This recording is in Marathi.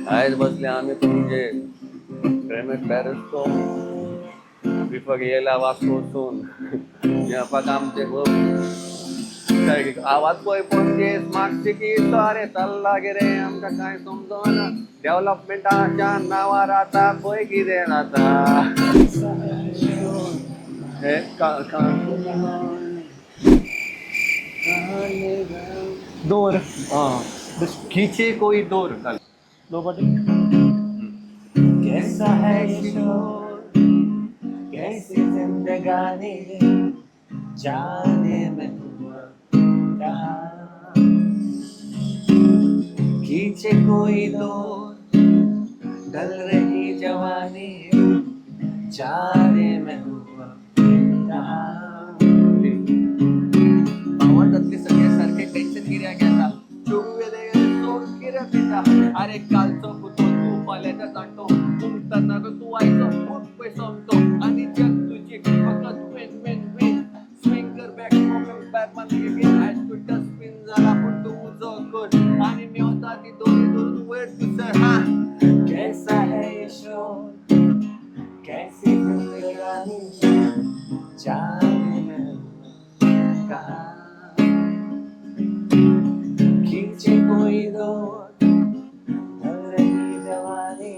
आहेत बसले आम्ही तुमचे प्रेमेत पॅरेसतो विपक येला वाचून व्यापक आमचे आवाज कोय पणजे स्मार्ट सिटी अरे चल्ला गे आमका काय समजोन डेव्हलपमेंटाच्या नावार आता कोय कितें जाता हे दौर हाँ खींचे कोई दौर कल दो बटे कैसा है शोर कैसी जिंदगानी जाने में हुआ कहाँ खींचे कोई दौर ढल रही जवानी जाने में हुआ कहाँ आवडतातले सगळ्यासारखे टेन्शन गिर्या घेता चोवीस सोड गिर्या पिता अरे कालचो पुतो तू पाल्याचा जाणतो तुमताना तू आयचो खूप पैसमतो आणि जग तुझी फक्त win win win swinger back moment Batman game as to dustbin झाला पण तू उजो कर आणि मी होता ती दोन्ही दोन वेळ तुझं हा कैसा है ये शोर कैसी जिंदगानी जाने में कहा खींचे कोई दौर ढल रही जवानी